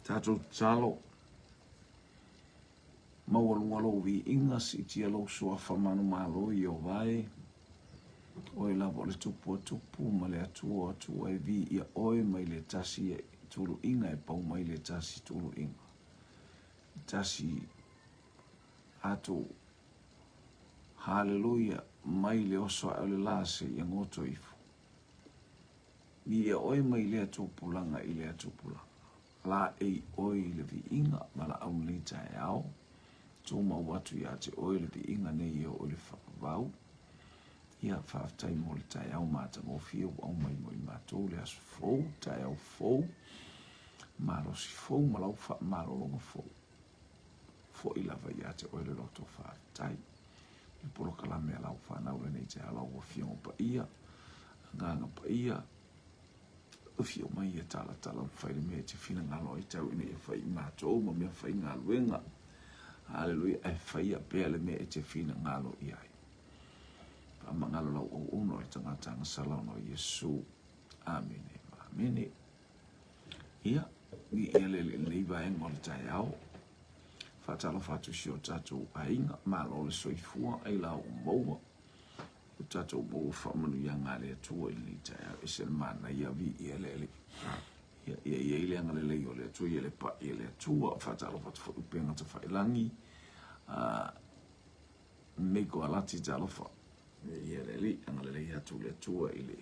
Tātou talo. Maualualo vi inga si tia lo sua whamanu malo i o vai. Oe la le tupu a tupu ma le atua atua e vi ia oe mai le tasi e tulu inga e pau mai le tasi tulu inga. Tasi ato haleluia mai le oso a le lase i ngoto ifu. Ia oe mai le atupulanga i le atupulanga. La e oe le vi inga ma la au le tae au. Tōma watu ia te oe le vi inga nei ia o le whakavau. Ia whaftai mo le tae au mata ngofia au mai mo i mātou le asu fou, tae au fou. Maro si fou, malau wha maro longa fou. Fo i lava ia te oe le loto whaftai. Le polo kalame a lau whanau le nei te alau o fiongo pa ia. Nganga pa ia. Ufio mai ia tala o whaile mea te whina ngalo i tau ina ia whai mātou, ma mea whai ngā luenga. Haleluia, e whai a pēa le mea te whina ngalo i ai. Pa mangalo lau o uno i tangatanga salano Yesu. Amene, amene. Ia, ni ia le leiva e ngole tai au. Whatalo whatu si o tatou ainga, malo le soifua, ei lau maua. O tatou maua whamanu ia ngā lea tua i li tai au, ese le mana ia vi ia lele. Ia ile anga le lei o lea tua, ia le pa ia lea tua, whatalo whatu whaupenga ta whailangi. Meiko alati talo wha. Ia lele, anga le lei atu lea tua i le.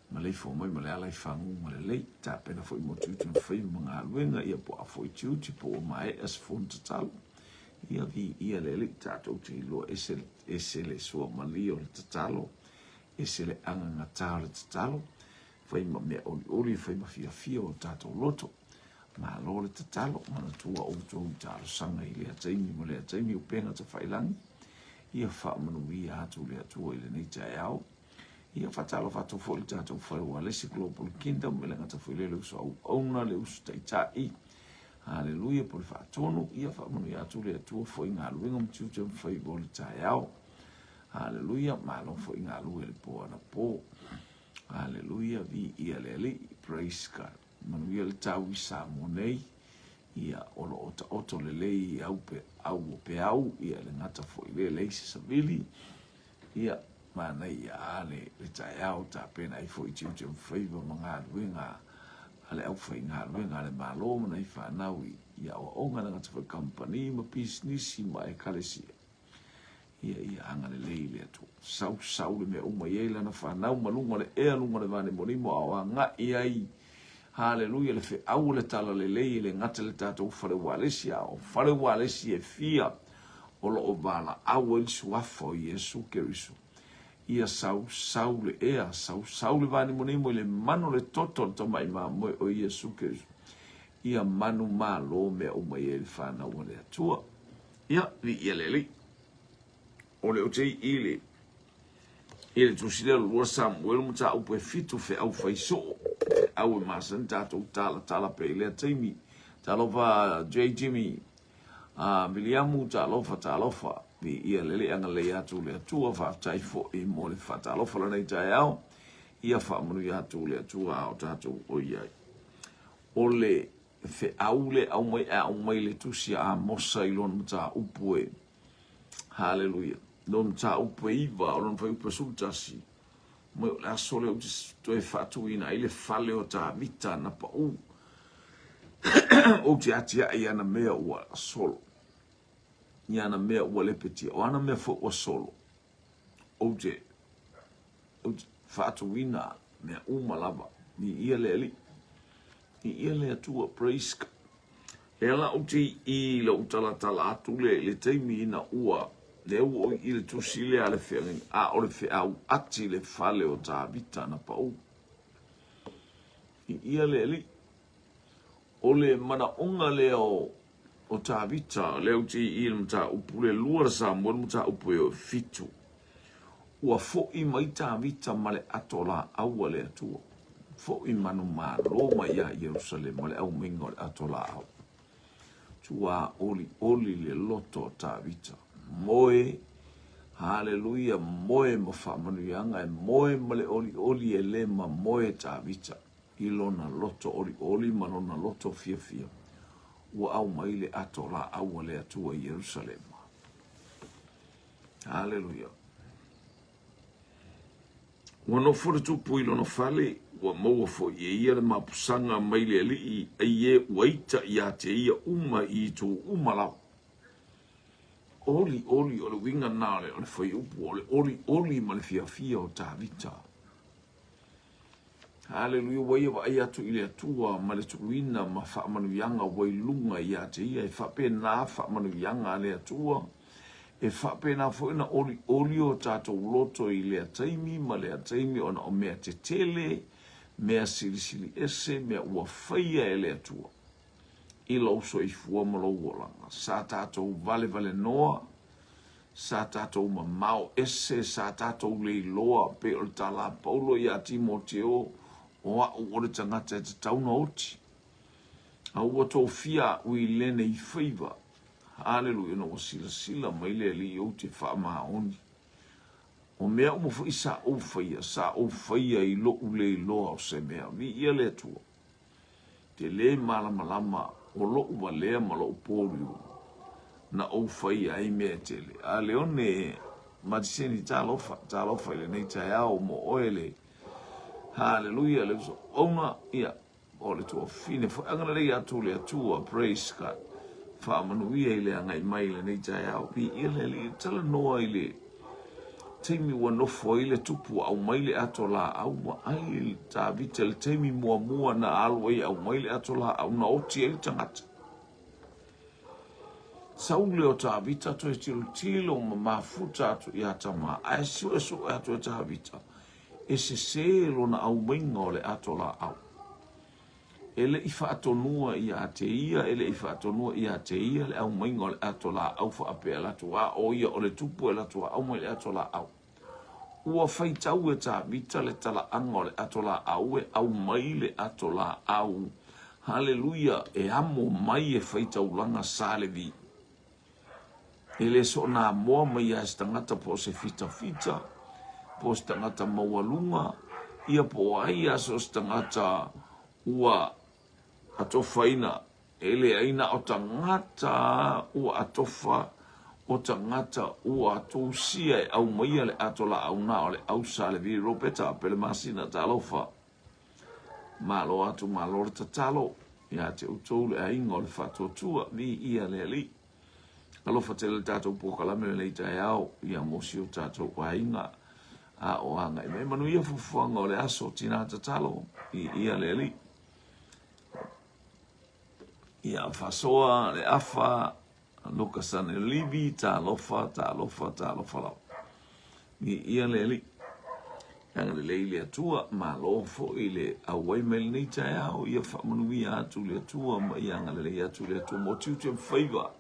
Ma lei fo mai, ma le alai whangu, ma le lei, tā pena fo i motutu na whai mga aluenga, ia po a fo i tiuti, po o mai as fonta talo. Ia vi, ia lele, tātou te iloa, ese le sua mali o le tatalo, ese le anga ngata o le tatalo, whai ma mea oli, whai ma fia o tātou loto, ma lo le tatalo, mana tua o tōu tālo sanga i lea taimi, ma lea taimi o penga ta whailangi, ia wha manu ia atu lea tua i le nei tae au, ia whatalo whato fo i tātou wharewa lesi Global Kingdom, me le ngata fo i le usu au auna, le usu taitai, haleluia, po le whaatono, ia whamanu ia atu lea tua fo i ngā luenga mtiuta mwhai o le tae au, haleluia, malo fo i ngā lue le po ana po, haleluia, vi ia le li, praise God, manu ia le tau i sa monei, ia olo oto le lei au pe au, ia le ngata fo i le leisi sa vili, ia mana ia ale le tae au ta pena i fo i tiuti mwhaiva mga luenga ale au whai ngā luenga ale malo mana i whanau ia o onga na ngata whai company ma business ma e kalesia ia anga le lei le atu sau le mea uma iela na whanau malunga le ea lunga le vane monimo au a ngā iai haleluia le whi au le tala le lei le ngata le tātou whare walesia o whare walesia e fia o lo o vala au el suafo i Yesu Kerisu ia sau le ea, sau le vani monimo le mano le toto to mai ma mo o Yesu Kerisu. Ia manu ma lo me o mai e whana o le atua. Ia, vi ia lele. O le o te ile. Ile tu sile lua Samuel mo ta upe fitu fe au faiso. Au e masan tatou tala pe ile taimi. Talofa J. Jimmy. Miliamu talofa. Vi ia lele anga le atu le atua whaftai fo i mo le whatalofa lana i tae au. Ia whamanu i atu le atua au tātou o iai. O le whe au le au mai le tusia a mosa i lona mta upue. Hallelujah. Lona mta upue iwa o lona whai upe sultasi. Mo le aso le uti toe whatu ina i le whale o tā vita na pa u. O te atia i ana mea ua solo. Ni ana mea ua lepetia, o ana mea fo ua solo. Oje whaatu wina, mea umalava, ni ia le ali. Ni ia le atua praise. E ala uti i la utala atu le teimi ina ua, le ua i le tusile a le whiangin, a o le whiau ati le whale o tā vita na pau. Ni ia le ali. O le mana unga leo, o tā vita, leo ti i le mta upule lua sa mwere mta upue o fitu. Ua fo i mai tā vita male atola aua le atua. Fo i manu maa Roma ia Jerusalem male au mingo le atola au. Tua oli le loto tā vita. Moe, haleluia, moe ma whamanu ianga, moe male oli e le ma moe tā vita. Ilona loto oli malona loto fia. ua au mai le ato la au le atua i Yerusalema. Haleluia. Ua no fore tupu ilo no fale, ua maua fo ia le mapusanga mai le li i waita ia te ia uma i tu uma lau. Oli o le winga nale o le fai upu oli ma le fia o Tavita. Haleluia, waia wa ai atu ile atua ma le tukuina ma wha manu yanga wai lunga ia te ia e whape na wha manu yanga le atua e whape na fwena oli o tātou loto i le ataimi ma le ataimi ona o mea te tele mea silisili ese mea ua whaia e le atua i lauso i fua malo uolanga sa tātou vale noa sa tātou mamao ese sa tātou le loa pe o tala paulo ia Timoteo o o le tangata te tauna oti. A ua tō fia ui lene i whaiva. Haleluia, no sila mai le li o te wha oni. O mea umo wha sa o whaia i lo ule loa o se mea. Vi ia le tua. Te le malama o lo uwa lea ma lo pōriu. Na o whaia ai mea tele. A leone matiseni tālofa ile nei tai au mo oele. Hallelujah, le so ona ia o le tua fine fo angana le atu le atua praise God fa manuia ile ngai mai le nei tai au pi ile le tala noa ile temi wa no fo ile tupu au mai le atola au ma ai ta vitel temi mua na alway au mai le atola au na oti e tangata saule o ta vita to tilo ma mafuta atu ia tama ai so atu ta vita ese selo na au mainga o le atola au. Ele i whaatonua i a te ia, ele i whaatonua i a te ia, le au mainga o le atola au whaapea latua o ia o le tupu e latua au mai le atola au. Ua whaitau e ta vita le tala anga o le atola au e au mai le atola au. Haleluia, e amo mai e whaitau langa salevi. Ele so na moa mai a stangata po se fita. Po stangata mawalunga, ia po ai aso stangata ua atofaina, ele aina o tangata ua atofa, o tangata ua atosia e au maia le atola au na o le au sale vi ropeta pele masina talofa. Malo atu malo le tatalo, ia te utou le aingo le fatotua vi ia le li. Alofa tele tatou pokalame le itai au, ia mosio tatou wainga. A o anga e manu ia fufuanga o le aso tina tatalo i ia le li. Ia fasoa le afa loka sane libi ta lofa lau. I ia le li. Anga le leile atua ma lofo i le awai mel nei tai au ia fa manu ia atu le atua ma ia anga le atu le atua mo tiutu favor.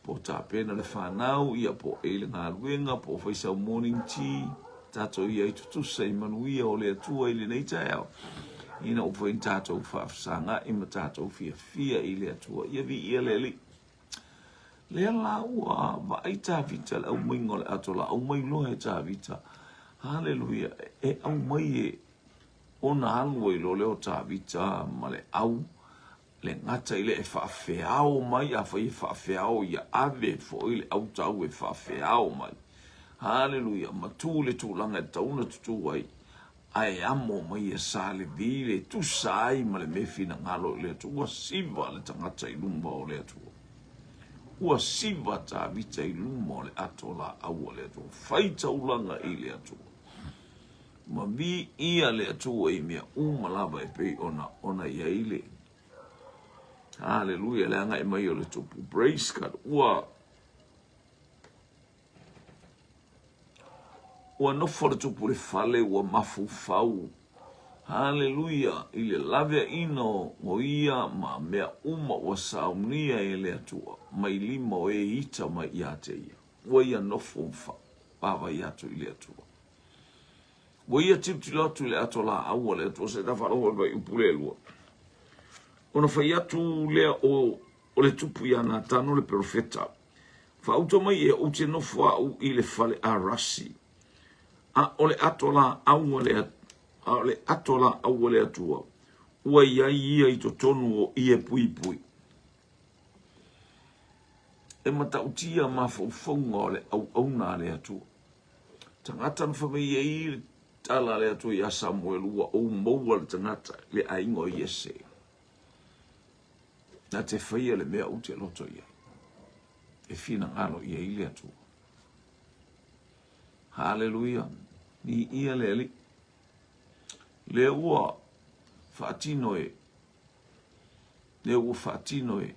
Po ta pena le whanau ia po ele ngā ruenga po faisau morning tea. Tato ia i tutu sei manuia o le atua i le nei tai au. Ina upo in tato whaafsanga ima tato fia i le atua. Ia vi ia le li. Lea la ua wa ai tā vita le au maingo le atola. Au mai loa e tā vita. Hallelujah. E au mai e ona alua i lo leo tā vita ma le au. Le ngata i le e whaafeao mai a whai whaafeao ia ave fo i le au tau e whaafeao mai. Hallelujah, matule tūlanga e tauna tutu wai. Ai amo mai e sale vile, tu sai ma le mewhina ngalo le atu. Ua siva le tangata i lumba o le atu. Ua siva ta vita i lumba o le ato la aua le atu. Whai taulanga i le atu. Ma vi ia le atu e mea umalava e pei ona ia ile. Hallelujah, le anga e mai o le tupu. Praise God, ua nofo le tupu le fale ua mafu fau. Hallelujah, i le lave ino o ia ma mea uma ua saunia e le atua. Mai lima o e ita mai ia te ia. Ua ia nofo mfa, pava i atu i le atua. Ua ia tipti lotu le atola aua le atua, se tawharoa vai upule lua. Ona whai atu lea o le tupu ia na tano le profeta. Whauta mai e o te nofo au i le fale a rasi. A ole atola aua le atua. Ua ia i to tonu o ia pui. e matautia mafaufonga o le au na le atua. Tangata na whamei e i tala le atua i a Samuel ua o maua le tangata le aingo i ese. Na te whaia le mea uti loto i e fina ngalo i le atua. Hallelujah. Ni ia le ali. Le ua whaatino e. Le ua whaatino e.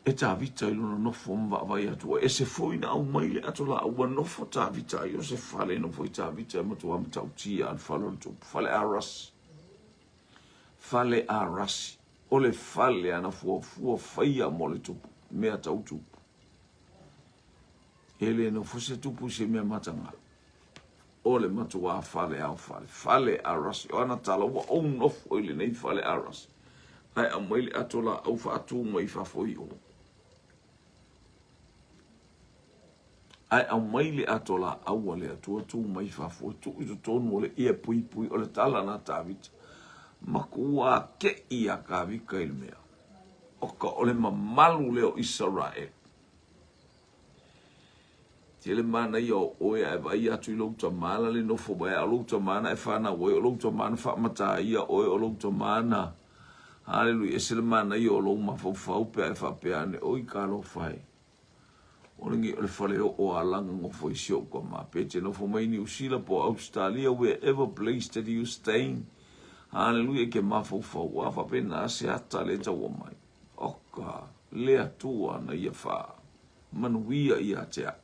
E tā vita i luna nofo mwa vai atua. E se foi na au mai le ato la ua nofo tā vita i o se fale no foi tā vita e matua ma tau tia an falo le tupu. Fale aras. Fale arasi. O le fale ana fua faia mo le tupu. Mea tau tupu. Ele no fose tupu se mea matanga. O le matua fale au fale. Fale arasi. O ana tala ua o nofo ili nei fale arasi. Ai a mai le ato la au fa atu mai fa foi o. Ai au mai le ato la au le atua tu mai fa foi tu i tonu o le ia pui pui o le tala na tavita. Makua ke ia ka vika il mea. Oka o le mamalu leo Israel. Tele mana i o oe e vai atu i louta mana le nofo bai a louta mana e whana oe o louta mana whamata ia oe o louta mana. Hallelujah. E sele mana i o lou mawhau pea e whapeane oi ka lo whai. O ringi o le whale o alanga ngofo i sio kwa ma. Pete nofo mai ni usila po Australia wherever place that you staying. Hallelujah, ke mafau wa fa pena se ata le tau mai. Oka le atua na ia fa. Manuia ia tea.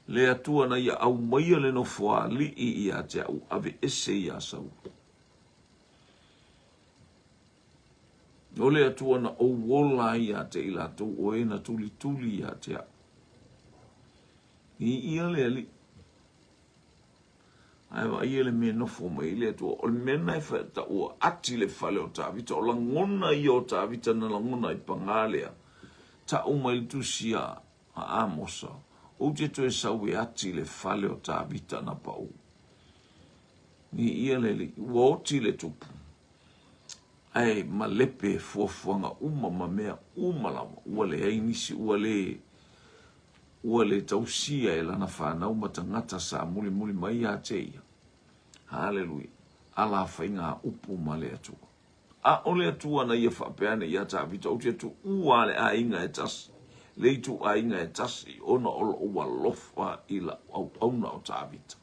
Le atua na ia au mai le no foa li ia tea u ave ese ia sau. No le atua na o wola ia te ila tu o e na tuli ia tea. Ni ia le ali. Ai wa ia le me no fo mai le to o me na fa ta o ati le fale o ta vita o la ngona i o ta vita na la ngona I pangalea ta o mai tu sia a amosa o te to e sa we ati le fale o ta vita na pa o ni ia le o ti le tupu ai malepe fuafuanga uma mea uma la wale ai nisi ua le tausia e lana whanau matangata sa muli mai a teia. Hallelujah. Ala whainga upu ma le atua. A o le atua na ia whapeane ia ta vita o te atu ua le a inga e tasi. Le tu a inga e tasi ona ola ua lofa ila au auna o ta vita.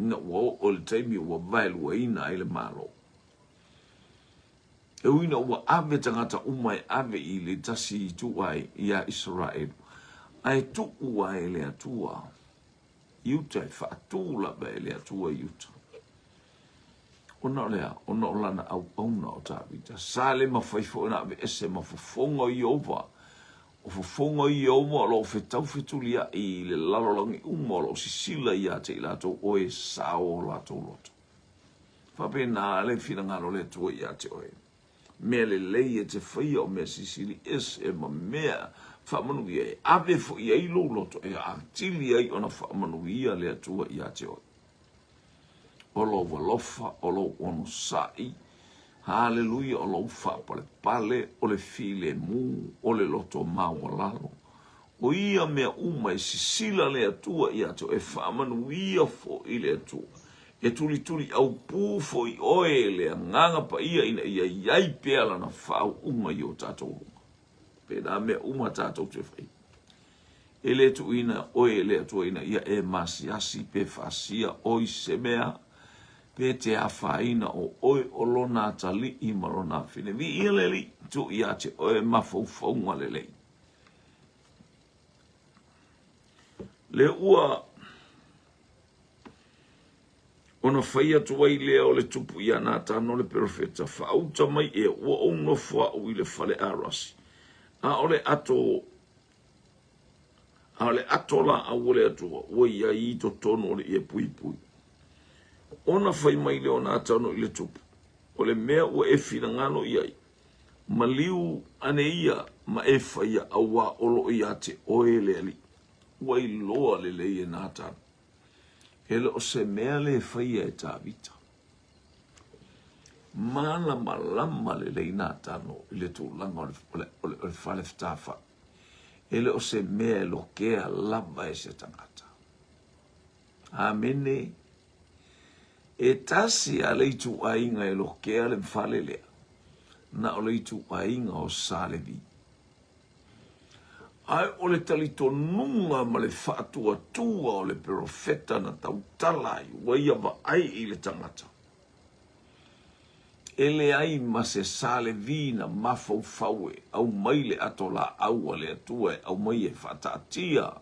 Ina ua o le taimi ua vailua ina ele malo. E uina ua ave tangata umai ave I le tasi I tu ai ia Israel. Ai tu ua e le atua. Iuta e whaatula ba e le atua iuta. Ona o lana au auna o tāwita. Sale mawhaifo na ave ese mafufonga I ova. O fufonga I ova lo whetau whetulia I le lalolangi umolo sisila I ate I lato oe sao lato loto. Whape nā le whina ngaro le atua I ate oe. Mea le lei e te whaia o mea sisili ese ma mea whamanu ia e ave fo ia I lo loto e a tili ai ona whamanu ia le atua I ate oe. Olo walofa, olo ono sai, hallelujah, olo ufa pale, ole file mu, ole loto mawalalo. O ia mea uma e sisila le atua I ato e whamanu ia fo I le atua. E tuli au pufo I oe le nganga pa ia ina ia iai peala na whau uma I o tatou. Pena mea uma tatou te whai. E le tu ina oe le atua ina ia e masiasi pe fasia oi se mea. Pe te a whaina o oe o lona atali I marona whine. Vi ia leli tu I ate oe mawhauwhaunga lelei. Le ua ona whaia tuai lea o le tupu I ana tano le profeta. Whauta mai e ua o nofua o I le whale arasi. A ole atola a ole atua. Ua ia I to tono o le ia pui pui. Ona whai mai leo nā tano I le tupu. O le mea ua e whina ngano iai. Ma liu ane ia ma e whaia awa olo I ate oe le ali. Ua I loa le leie nā tano. Hele o se mea le whaia e tā vita. malama le leina tano i le tūlanga o le whale whtāwha. Ele o se mea lo kea lava e se tangata. Amene. E tasi a leitu ainga e lo kea le mwhale lea. Na o leitu ainga o salevi. Ai o le talito nunga ma le whaatua tua o le profeta na tautalai waia wa ai i le tangata. Ele ai ma se salevi na mafaufaue au maile atola au le atua au mai e whaatatia.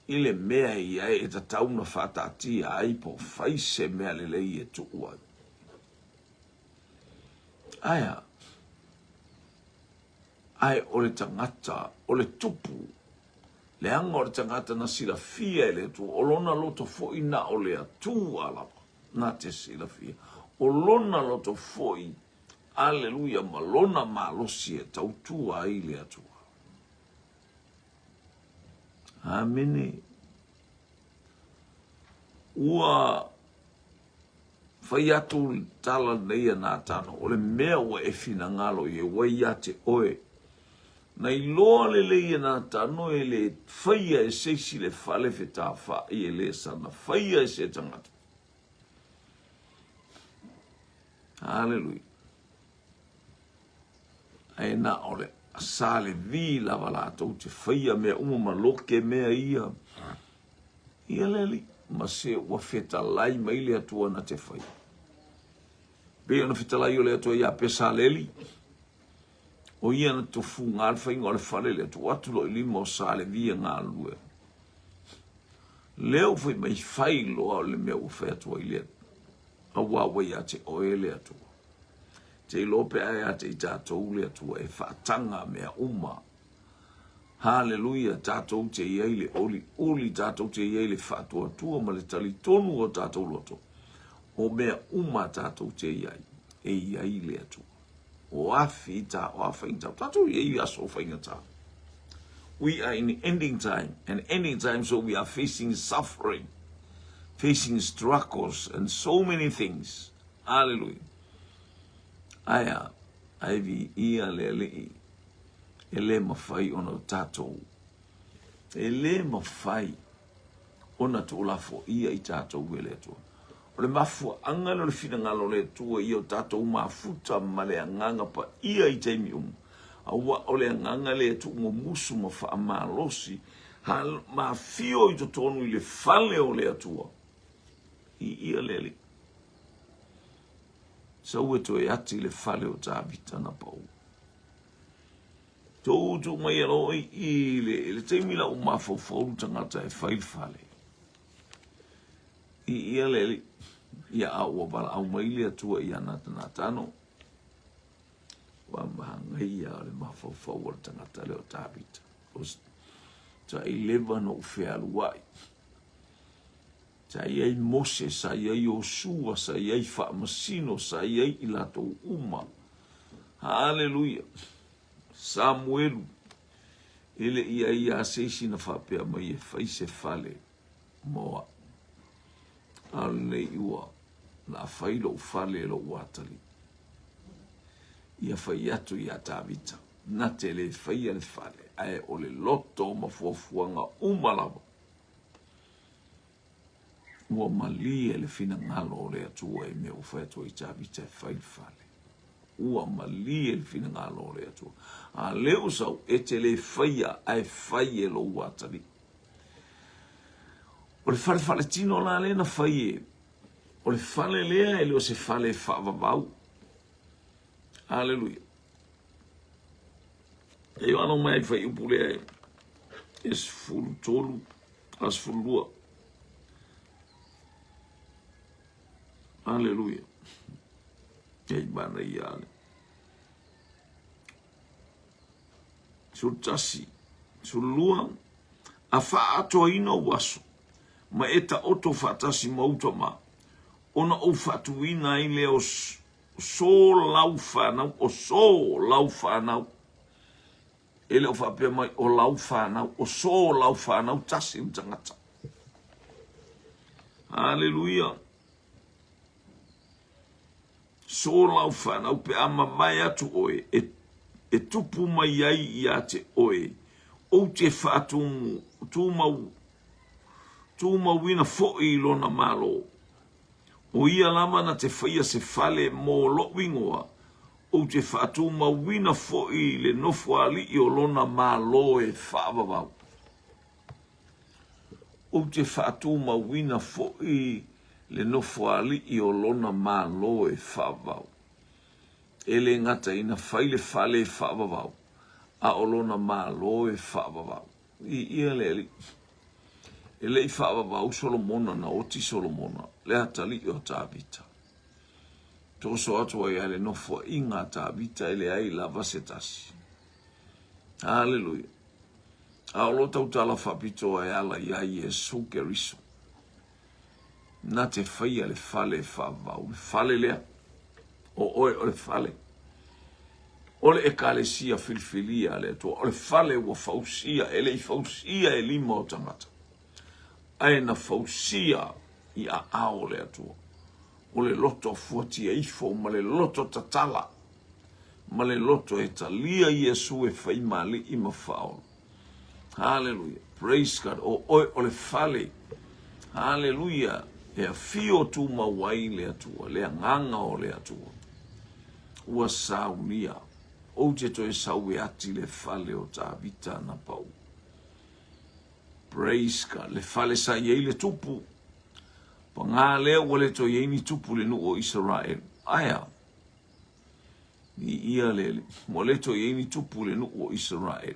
Ile mea i ai e tatauna whaatatia ai po whaise mea le lei e tuua. Aia. Ai o le tangata, o le tupu, le anga o le tangata na sila fia e le tu, o lona loto foi na o le atu alapa, na te sila fia. O lona loto foi, aleluia, ma lona malosi e tautua ai le atua. Amene. Ua whai atu tala neia nā tano, o le mea ua e fina ngalo i e wai ate oe. Nei loa le leia nā tano e le whaia e seisi le whale whetā wha i e le sana, whaia e se tangata. Hallelujah. Ai nā ole, a sāle vi lava lātou te whaia mea umama loke mea ia. Ia leli, ma se ua wheta lai maile atua na te whaia. Pea na wheta lai o le atua ia pesa leli. O ia na tofu ngā whainga o le whare le tu atulo i lima o sāle via ngā lue. Leo whai mai whai loa o le mea ua whai atua i lea. A wawai a te oe le atua. Te lope ai a te i tātou le atua e whaatanga mea uma. Hallelujah, tātou te iei le oli tātou te iei le whaatua tua ma le tali tonu o tātou loto. O mea uma tātou te iei, e iei le atua. O afi ta o afainta tatu ye aso fainta. We are in the ending time, and ending time, so we are facing suffering, facing struggles and so many things. Hallelujah. Aya aivi ia lele ele mafai ona tatou. Ele mafai ona tolafo ia I tatou wele to. O le mafu angalo le fina ngalo le tua I o tatou mafuta ma le anganga pa ia I taimi Awa o le anganga le tu musu ma fa amalosi. Hal ma fio I tonu I le fale o le atua. I ia lele. Sa ue to e ati le fale o tabita na pau. Tō mai alo I le taimi la o mafofou tangata e fale. I ia lele. Ia au wala au maile atua I ana tano. Wa mahangai ia le mafofou o tangata le o tabita. Ta I leva no whea luai. Ta iei Mose, sa iei Osua, sa iei Whaamasino, sa iei I lato uma. Hallelujah. Samuelu. Ele ia seisi na whapea mai e whaise fale. Moa. Ale iua. Na whailo fale lo watali. Ia whai atu I atavita. Na te le whaia le fale. Ae o le loto mafuafuanga umalawa. Ua mali le fina ngalo o le atua I mea ufai atua I tavita e whai fale. Ua mali le fina ngalo o le atua. A leo sau e te le whaia ae whai lo watali. O le fale tino la le na whai o le fale lea e leo se fale whaavavau. Hallelujah. E ano mai whai upu lea e fulu tolu, as fulua. Hallelujah. Ei mana I ale. Sul tasi, sul luang, a wha ato ina waso, ma eta oto whatasi mauta ma, ona o whatuina I leo so lau whanau, o so lau whanau, ele o whapea mai o lau whanau, o so lau whanau tasi utangata. Hallelujah. so lau whanau pe ama mai atu oe, e tupu mai ai ia te oe, o te whaatumu, tūmau wina fo'i lona malo. O ia lama na te whaia se fale mō lo'wingoa, o te whaatuma wina fo'i le nofo ali i o lona malo e whaavavau. O te whaatuma wina fo'i le nofo ali i o lona malo e whaavavau. Ele ngata ina whaile fale e whaavavau, a o lona malo e whaavavau. I ia le e lei whaavavau Solomona na oti Solomona, le atali o tāvita. Toso atu ai ale nofo inga tāvita ele ai lava se tasi. Hallelujah. Aolo tau tala whapito ai ala ia Yesu Keriso. Na te whaia le fale e whaavavau, le fale lea, o oe o le fale. Ole e kalesia filfilia le to, ole fale wa fausia, ele i fausia e lima o tangata. Ai na fausia i a ao le atua. O le loto fuati e ifo, ma le loto tatala. Ma le loto e talia Yesu e whaimali i mawhaolo. Hallelujah. Praise God. O oe o le fale. Hallelujah. E a fio tu mawai le atua. Le nganga o le atua. Ua saunia. O te to e sau e ati le fale o ta vita na pau. Praise God. Le fale sa iei le tupu. Pa ngā lea wale to iei ni tupu le nu o Israel. Aia. Ni ia lele. Wale to iei ni tupu le nu o Israel.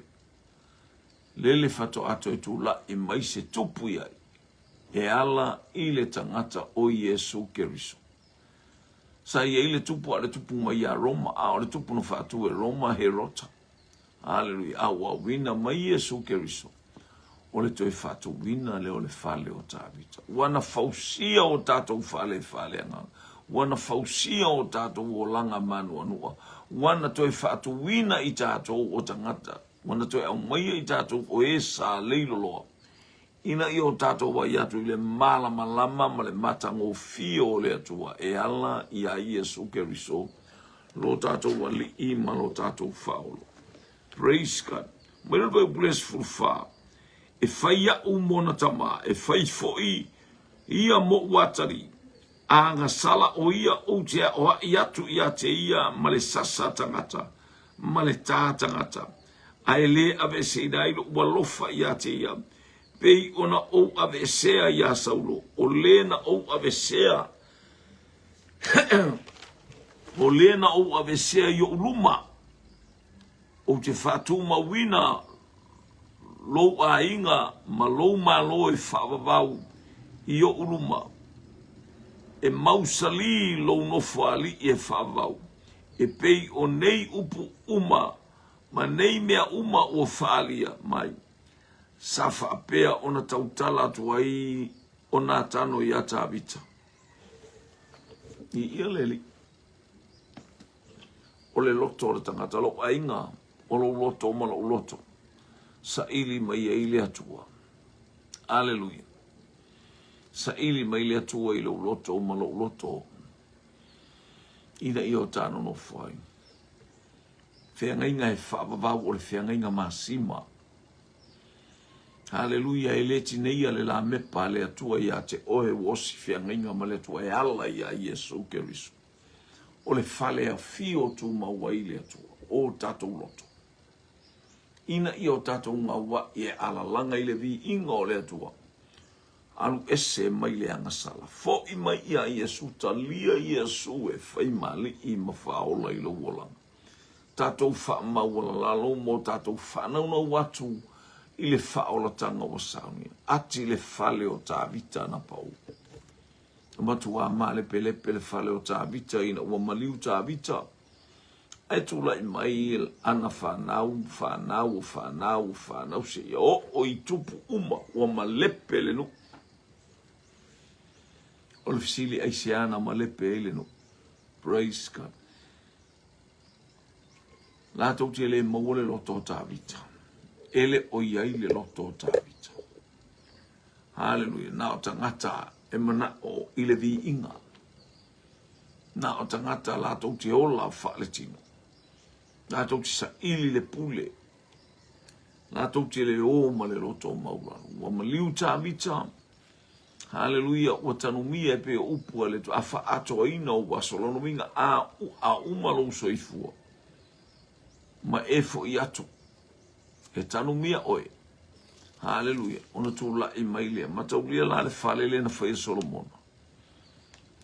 Lele fato ato e tu la e mai se tupu iai. E ala i le tangata o Yesu Keriso. Sa iei le tupu a le tupu mai a Roma. A le tupu no fatu e Roma Herota. Hallelujah. A wawina mai Yesu Keriso. O le toi fatu wina le o le fale o tāvita. Wana fausia o tātou fale anga. Wana fausia o tātou o langa manu anua. Wana toi fatu wina i tātou o tangata. Wana toi au maia i tātou o e sa leiloloa. Ina i o tātou wa iatu i le malama lama ma le matango fio o le atua. E ala i a Yesu Keriso. Lo tātou wa li ima lo tātou faolo. Praise God. Mwere toi blessful fa. E whaia umona tama, e whai foi, ia mo watari, a ngā sala o ia o te o i atu ia te ia ma le sasa tangata, ma le tā tangata, a e le ave se nailo ua lofa ia te ia, pei ona o ave sea ia saulo, o lena o ave sea, o lena o ave sea i o luma, o te whatuma wina, lo a inga ma lo e whaavavau i o uruma. E mausali lo no whaali e whaavavau. E pei o nei upu uma, ma nei mea uma o whaalia mai. Sa whaapea o na tautala tuai o nā tano i ata avita. I ia leli. O le loto o le tangata lo a inga, o lo loto o ma lo loto. Sa ili mai e ile atua. Aleluia. Sa ili mai ile atua i lo loto o ma lo loto. Ina i o tāno no whai. Whiangainga e whaavavau o le whiangainga māsima. Haleluia e leti nei ale la mepa le atua i a te oe wosi whiangainga ma le atua e ala i a Yesu Keriso. O le whale a fio tu maua i le atua. O tātou loto. Ina i o tātou ngā wa i e ala langa i le vi inga o le atua. Alu ese mai le angasala. Fo i mai i a Yesu talia Yesu e whai mali i mawhaola i lo wolanga. Tātou wha mawala lalo mo tātou whanau na watu i le whaola tanga o saunia. Ati le whale o tāvita na pau. Matua ma le pele whale o tāvita ina ua maliu tāvita. E tula i mai ana whanau se ia o i tupu uma o ma lepe le nu. O le fisili aisiana ma lepe le nu. Praise God. La tau te le maua le loto tāvita. Ele o iai le loto tāvita. Hallelujah. Nā o tangata e mana o i le vi inga. na o tangata la tau te ola fa le tino. La tau te sa ili le pule. La tau te le o ma le loto maula. Wa maliu ta vita. Haleluia, ua tanumia e pe upua le tu afa ato ina o wasolono minga a umalo soifua. Ma efo i ato. E tanumia oe. Haleluia, ona tu la i maile. Mataulia la le fale le na whaia Solomona.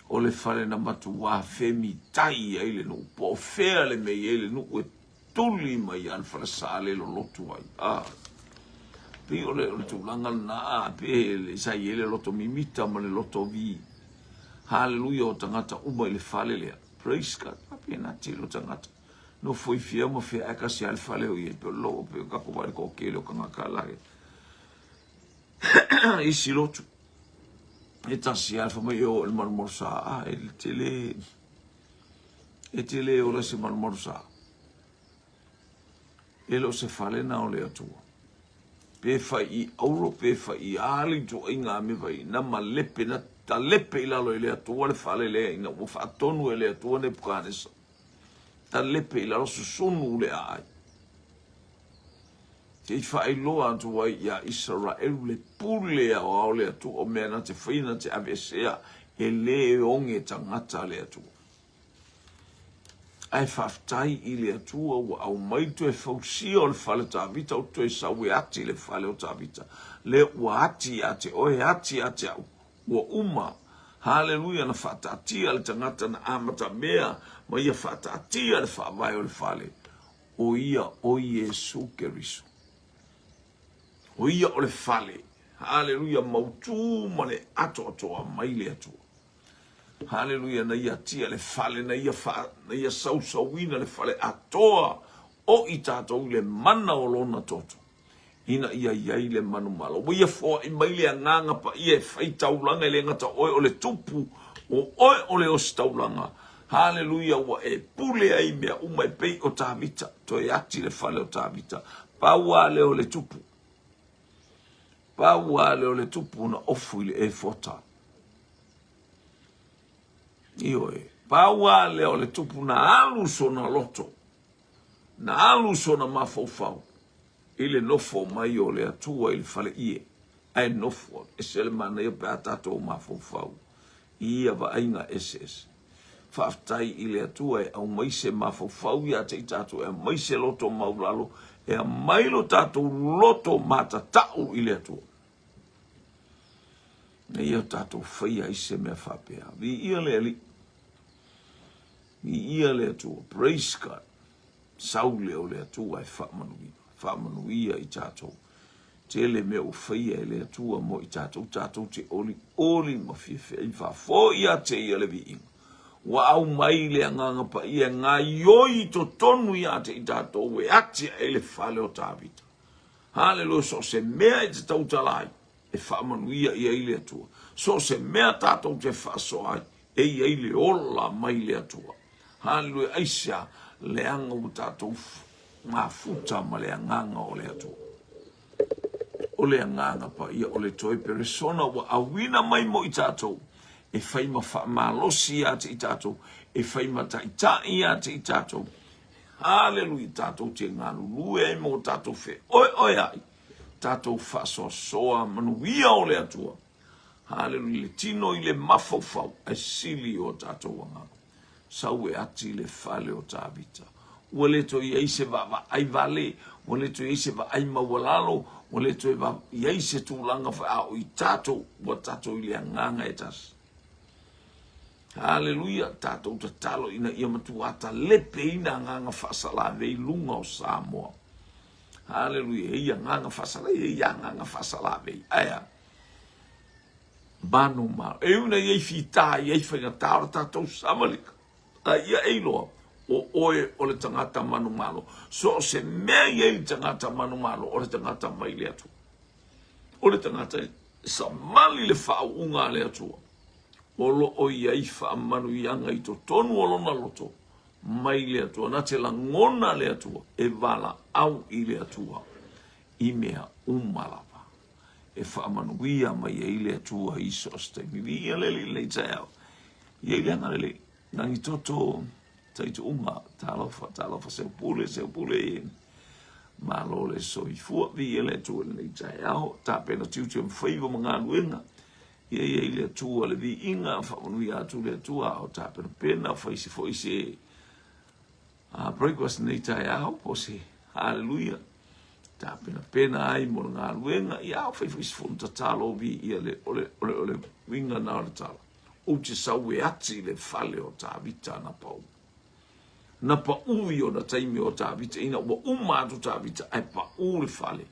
O le fale na matu wa femi tai ai le nu. Po fea le mei ai le nu. Ue tuli mai an fale sa le lo lotu ai. Pe o le tūlanga na pe le sai ele loto mimita ma le loto vi. Hallelujah o tangata uma i le fale lea. Praise God. Pe na te lo tangata. No foi fia mo fia eka si al fale o ie. Pe lo pe kapo wale ko kele o kangaka lahe. Isi lotu. E tasi alfa mai o il marmorsa. E tele. E tele o le se marmorsa. E lo se fale na o le atua. Pe fai auro pe fai ali to inga me vai na malepe na ta lepe ila lo ile atua le fale le ina o fa tonu ele atua ne pukanes ta lepe ila lo sunu le ai te fai lo atu wai ya Israel le pule o le atua o mena te fina te avesea ele onge tangata le atua ai faftai i le atua ua au mai tu e fausia o le fale tavita o tu e sawe ati le fale o tavita. Le ua ati ate, oe ati ate au, ua uma. Haleluia na whaatatia le tangata na amata mea, ma ia whaatatia le whaavai o le fale. O ia o Yesu Keriso. O ia o le fale. Haleluia mautu ma le ato atoa mai le atua. Haleluia na ia tia le fale na ia sausauina le fale atoa o i tātou le mana o lona toto. Ina ia iai le manu malo. Ia fōa i mai le anganga pa ia e whai taulanga le ngata oe o le tupu o oe o le osi taulanga. Haleluia wa e pule ai mea umai pei o tāvita. To e ati le fale o tāvita. Paua le o le tupu. Paua le o le tupu na ofu i le e fota. Ioe, paua leo le tupu na alu so na loto, na alu so na mafaufau, ile nofo mai o le atua ili fale ie, ai nofo, ese le mana ia pe atato o mafaufau, ia va ainga SS. Whaftai ile atua e au maise mafaufau ia te itato, e maise loto maulalo, e a mailo tato loto mata tau ile atua. Na ia tato whaia ise mea whapea. Vi ia le ali. Vi ia le atua. Praise God. Saule o le atua e whamanuia. Whamanuia i tato. Te le mea o whaia e le atua mo i tato. Tato te oli. Oli ma whiwhia. I whafo ia te ia le vi inga. Wa au mai le anganga pa ia ngā ioi to tonu ia te i tato. We atia e le whale o tāwita. Hallelujah. So se mea i te tautalai. E whamanuia i eile atua. So se mea tātou te whaso ai, e i eile ola mai le atua. Hallelujah, aisia le anga o tātou ngā futa ma le anganga o le atua. O le anganga pa ia o le toi peresona wa awina mai mo i tātou. E whaima whamalosi ia te i tātou. E whaima taitai ia te i tātou. Hallelujah, tātou te ngānu lue e mo tātou whe. Oi ai. Tātou whaso soa manuia o le atua. Hallelujah, le tino i le mafaufau, ai sili o tātou wanganga. Sau e ati le whale o tāvita. Ua le to i eise wa ai vale, ua le to i eise wa ai mawalalo, ua le to i eise tūlanga wha au i tātou, ua tātou i le anganga e tas. Hallelujah, tātou ta talo ina ia matu ata lepe ina anganga whasala vei lunga o Samoa. Hallelujah, ia nganga fasala, ia nganga fasala vei. Aya. Banu ma. E una ia fita, ia whainga tāra tātou samalika. Ia eiloa. O oe o le tangata manu malo. So se mea ia i tangata manu malo, o le tangata mai le atu. O le tangata sa mali le whaunga le atua. O lo o ia i wha manu ianga i to tonu o lona loto. Mai le atua, na te langona le atua, e wala au i le atua, i mea umalapa. E whaamanuia mai e le atua i so stemi. Vi ia leli le te au. Ia i leanga leli. nangi toto taitu unga talofa se pule malo le soifua vi ele tu le tai au ta pena tiu faiva manga luenga ia le tu le vi inga fa unu tu le tu au ta pena faisi foisi a breakfast nei tai au posi hallelujah ta pena ai mo nga luenga ia faisi fonta talo vi ia le ole winga na talo o te sawe ati le fale o ta vita na pau. Na pa ui o na taimi o ta vita ina wa umatu ta vita ai pa ui fale.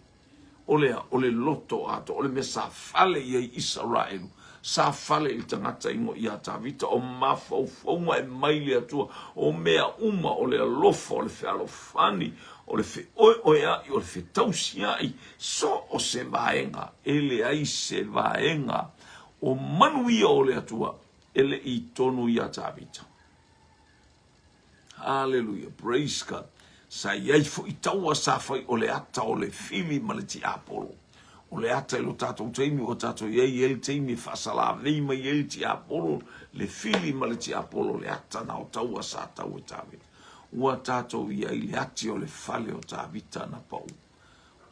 Ole loto ato, ole me sa fale i Israel. Sa fale i tangata ingo i a ta vita o mafau fauma e maili atua o mea uma ole alofa ole fe alofani ole fe oi ai ole fe tausi ai so o se vaenga ele ai se vaenga o manuia o le atua ele i tonu i a tavita. Hallelujah, praise God. Sa iai fo i taua sa fai o le ata o le fili ma le ti apolo. O le ata i lo tatou teimi o tatou iai el teimi fasala veima i el ti apolo le fili ma le ti apolo le ata na o taua sa tau e tavita. Ua tatou iai le ati o le fale o tavita na pau.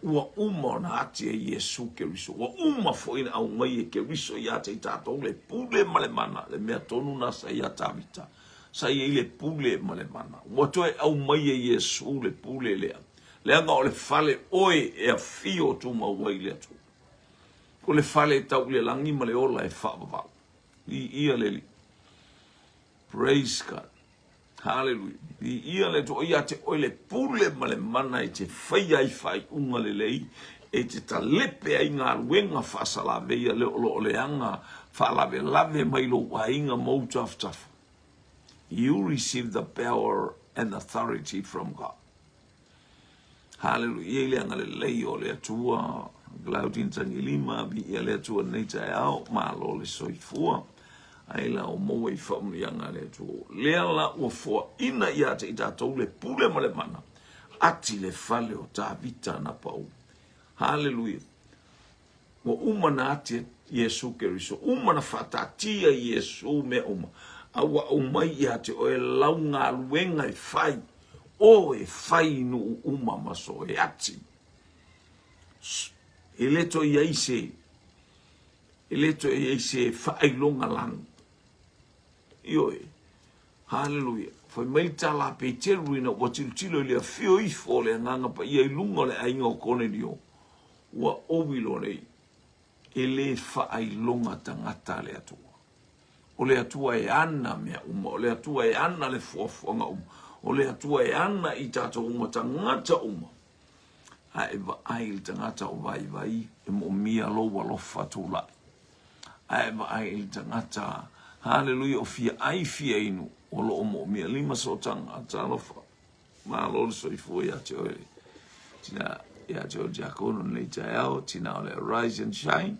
Ua uma na ati e Yesu Keriso. Ua uma fo ina au mai e Keriso i ate i tātou le pule male mana. Le mea tonu na sa i atavita. Sa i le pule male mana. Ua toe au mai e Yesu le pule lea. Leanga o le fale oe e a fio tu mawai lea tu. Ko le fale tau le langi male ola e whaavavau. I ia leli. Praise God. Hallelujah. I ia le to ia te oile pule ma le mana e te whai ai whai unga le lei e te ta lepe ai ngā ruenga whasalawe ia le olo le anga whalawe lave mai lo wainga mou tafu. You receive the power and authority from God. Hallelujah. Ia le anga le lei o le atua Glaudin Tangilima bi ia le atua neita e au ma lo le soifua. Ai la o mo i famu yanga le tu lea la o fo ina ia te ita tau le pule ma le mana ati le fale o ta vita na pau. Hallelujah. O uma na ati Yesu Keriso uma na fatatia Yesu me uma awa umai ia te o e launga luenga e fai o e fai nu uma maso e ati e leto ia ise fai longa lang. Ioi. Hallelujah. Foi mai tala pe teru ina wa tilo le fio I fo le nganga pa ia lunga le ainga o kone dio. Wa obilo le ele fa ai longa tangata le atua. O le atua e ana mea uma. O le atua e ana le fuafuanga uma. O le atua e ana I tata uma tangata uma. Aeva ai tangata o vai e mo mia lo wa lo fatula. Aeva ai tangata hallelujah o fia ai fia inu o lo mo mia lima so tanga talofa ma lo so I fu ya te ole tina ya te o jakono nei tai au tina ole rise and shine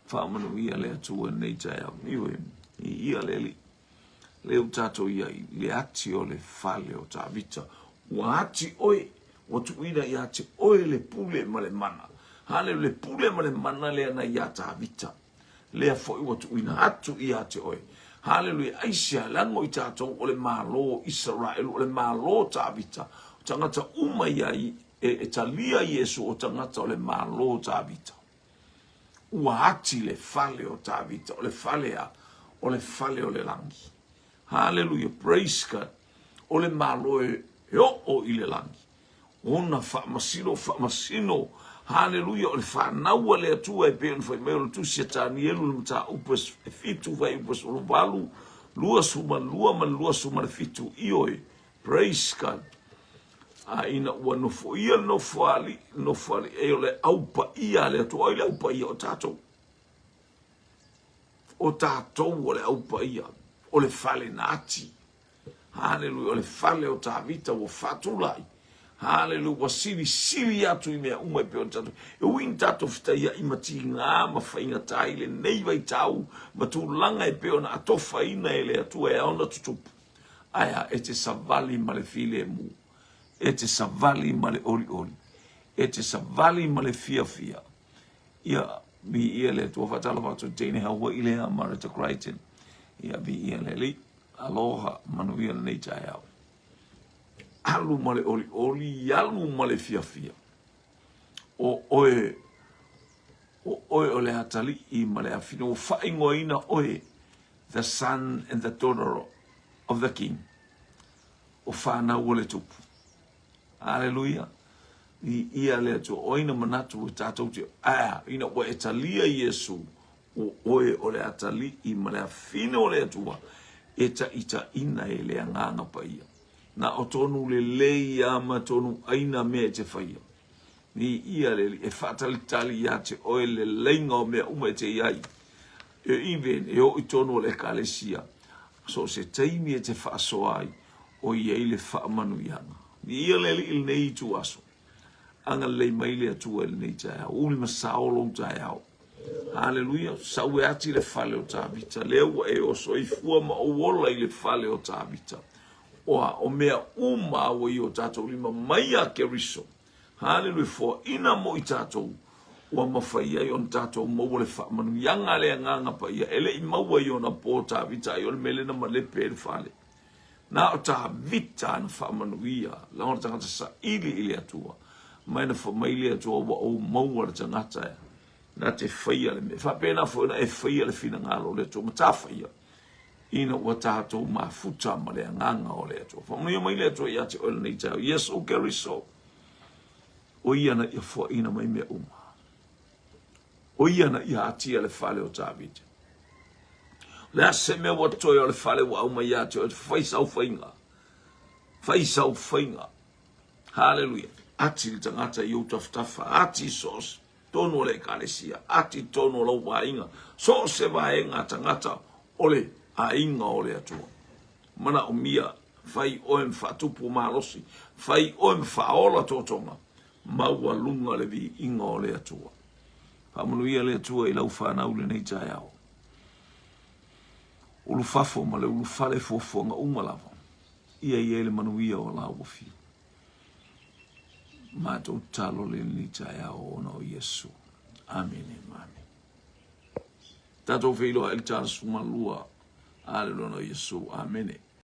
fa manu ia le tu nei tai au iwe ia le utato ia le ati o le fale o tavita wa ati oi o tu ina ia te oi le pule ma le mana hallelujah le pule ma le mana le na ia tavita le fo o tu ina atu ia te oi. Hallelujah. Aisha lango I tātou o le malo Israel, o le malo tāvita. O tangata umai e talia Yesu o tangata o le malo tāvita. Ua ati le fale o tāvita, o le fale o le langi. Hallelujah. Praise God. O le malo e o I le langi. Ona whamasino. Hallelujah. O le whanaua le atua e peon whai meo le tu siatani elu le mata upes e fitu whai upes o walu lua suma le fitu ioi. Praise God. A ina ua nofo ia nofo ali e o le aupa ia le atua o le aupa ia o tātou. O tātou o le aupa ia. O le fale nati. Hallelujah. O le fale o tāvita o fatulai. Hallelujah. Sili atu I mea umai peo tatu. E uin tatu fita ia I mati ngā mawhainga tai le neiva I tau. Matu langa e peo na atofa ina e le atua e aona tutupu. Aia e te savali ma le file mu. E te savali ma le oli. E te savali ma le fia. Ia bi ia le tua fatala watu teine haua I le ha Marita Crichton. Ia bi ia le li. aloha manuia nei tai au. Alu male oli alu male fia. O oe ole hatali I male afino o whaingoina oe the son and the daughter of the king. O whanau ole tupu. Hallelujah. I ia lea tu oina manatu o tātou te ina o e talia Yesu o oe ole atali I male afino ole atua e ta ita ina e lea nganga pa ia. Na o tonu le leia ma tonu aina mea te whaia. Ni ia le e whatalitali ia te oe le leinga o mea uma te iai. E iwen e o I tonu le kalesia. So se teimi e te whaasoai o iei le whaamanu ianga. Ni ia le li nei tu aso. Anga le maile atua le nei tai au. Uli masaolo tai au. Hallelujah. Saue ati le fale o tābita. Leo e o soifua ma o wola I le fale o tābita. O mea uma o I o tātou lima maia ke riso. Hallelujah. For ina mo I tātou. Ua mawhaia I on tātou maua le whaamanu. Ianga le nganga pa ia. Ele I maua I ona pō tābita. I on mele na malepe le fale. Na o tābita na whaamanu ia. Laura tangata sa ili atua. Maina whamaili atua wa o maua le tangata ia. Na te whaia le me. Whapena fwena e whaia le fina ngalo le atua. Ma tā whaia. Ina ua tātou mafuta ma le nganga o le atua. Whamanu ia maili atua ia te oile nei tau. Yes, o keri so. O ia na ia fua ina mai mea uma. O ia na ia atia le fale o tābita. Le ase mea watoi o le fale wa uma ia te o te whaisau whainga. Whaisau whainga. Hallelujah. Ati le tangata I utaftafa. Ati sos. Tono o le kalesia. Ati tono o lau wainga. So se waenga tangata ole a inga o le atua. Mana o mia. Fai oem whatupu malosi. Fai oem whaola totonga. Maua lunga le vi inga o le atua. Pamunu ia le atua I lau whanau le nei tai au. Ulu fafo ma le ulu fale fofo nga umalava. Ia le manuia o la wafi. Mato talo le nei tai au ona o Yesu. Amen. Tato whiloa el tāna sumalua. Ale lona Yesu. Amen.